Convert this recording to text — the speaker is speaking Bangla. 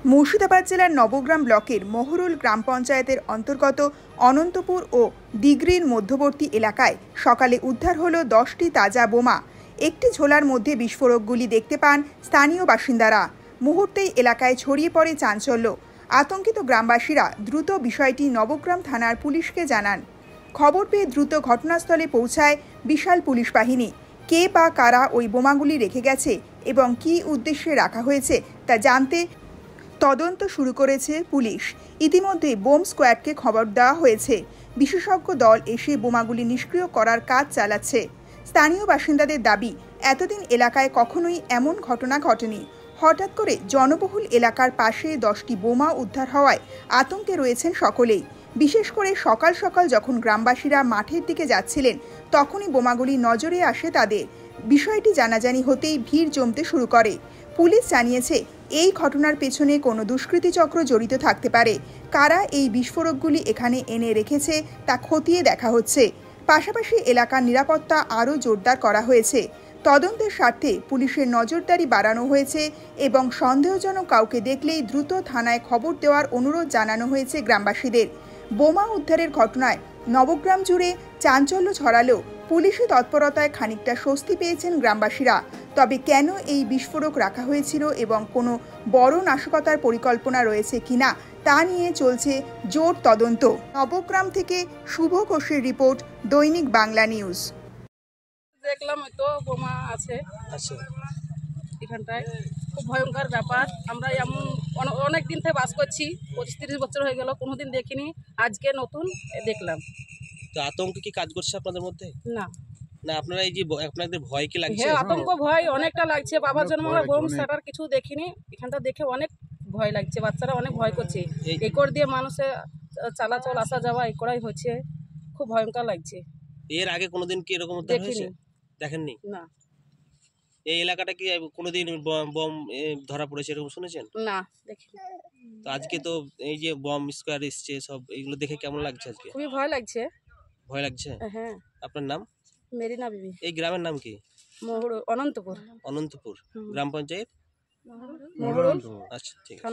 মুর্শিদাবাদ জেলার নবগ্রাম ব্লকের মহরুল গ্রাম পঞ্চায়েতের অন্তর্গত অনন্তপুর ও দিগরির মধ্যবর্তী এলাকায় সকালে উদ্ধার হলো 10টি তাজা বোমা। একটি ঝোলার মধ্যে বিস্ফোরকগুলি দেখতে পান স্থানীয় বাসিন্দারা। মুহূর্তেই এলাকায় ছড়িয়ে পড়ে চাঞ্চল্য। আতঙ্কিত গ্রামবাসীরা দ্রুত বিষয়টি নবগ্রাম থানার পুলিশকে জানান। খবর পেয়ে দ্রুত ঘটনাস্থলে পৌঁছায় বিশাল পুলিশ বাহিনী। কে বা কারা ওই বোমাগুলি রেখে গেছে এবং কী উদ্দেশ্যে রাখা হয়েছে তা জানতে তদন্ত শুরু করেছে পুলিশ। ইতিমধ্যে বোম স্কোয়াডকে খবর দেওয়া হয়েছে। বিশেষজ্ঞ দল এসে বোমাগুলি নিষ্ক্রিয় করার কাজ চালাচ্ছে। স্থানীয় বাসিন্দাদের দাবি, এতদিন এলাকায় কখনোই এমন ঘটনা ঘটেনি। হঠাৎ করে জনবহুল এলাকার পাশে 10টি বোমা উদ্ধার হওয়ায় আতঙ্কে রয়েছেন সকলেই। বিশেষ করে সকাল সকাল যখন গ্রামবাসীরা মাঠের দিকে যাচ্ছিলেন, তখনই বোমাগুলি নজরে আসে তাদের। বিষয়টি জানাজানি হতেই ভিড় জমতে শুরু করে। পুলিশ জানিয়েছে, এই ঘটনার পেছনে কোনো দুষ্কৃতী চক্র জড়িত থাকতে পারে। কারা এই বিস্ফোরকগুলি এখানে এনে রেখেছে তা খতিয়ে দেখা হচ্ছে। পাশাপাশি এলাকার নিরাপত্তা আরও জোরদার করা হয়েছে। তদন্তের স্বার্থে পুলিশের নজরদারি বাড়ানো হয়েছে এবং সন্দেহজনক কাউকে দেখলেই দ্রুত থানায় খবর দেওয়ার অনুরোধ জানানো হয়েছে গ্রামবাসীদের। বোমা উদ্ধারের ঘটনায় নবগ্রাম জুড়ে চাঞ্চল্য ছড়ালেও পুলিশি তৎপরতায় খানিকটা স্বস্তি পেয়েছেন গ্রামবাসীরা। তবে কেন এই বিস্ফোরক রাখা হয়েছিল এবং কোনো বড় নাশকতার পরিকল্পনা রয়েছে কিনা তা নিয়ে চলছে জোর তদন্ত। নবগ্রাম থেকে শুভ ঘোষের রিপোর্ট, দৈনিক বাংলা নিউজ। দেখলাম তো বোমা আছে এখানটায়, খুব ভয়ঙ্কর ব্যাপার। আমরা এমন অনেক দিন থেকে বাস করছি, 25-30 বছর হয়ে গেল, কোনোদিন দেখিনি। আজকে নতুন দেখলাম। তো আতঙ্ক কি কাজ করছে আপনাদের মধ্যে? না না, আপনারা এই যে আপনাদের ভয় কি লাগছে? হ্যাঁ, আতঙ্ক ভয় অনেকটা লাগছে। বাবার জন্য আমরা বোম সাটার কিছু দেখিনি, এখানটা দেখে অনেক ভয় লাগছে। বাচ্চারা অনেক ভয় করছে। একর দিয়ে মানুষের চলাচল আসা যাওয়া একরাই হচ্ছে, খুব ভয়ঙ্কর লাগছে। এর আগে কোনোদিন কি এরকম উদ্ধার হয়েছে? দেখেননি? না। এই এলাকাটা কি কোনোদিন বম ধরা পড়েছে এরকম শুনেছেন? না, দেখিনি। তো আজকে তো এই যে বম স্কোয়াড এসছে, সব এগুলো দেখে কেমন লাগছে আজকে? খুবই ভয় লাগছে। ভয় লাগছে? হ্যাঁ। আপনার নাম? মেরিনা বিবি। এই গ্রামের নাম কি? অনন্তপুর। অনন্তপুর গ্রাম পঞ্চায়েত। মহরুল। আচ্ছা, ঠিক আছে।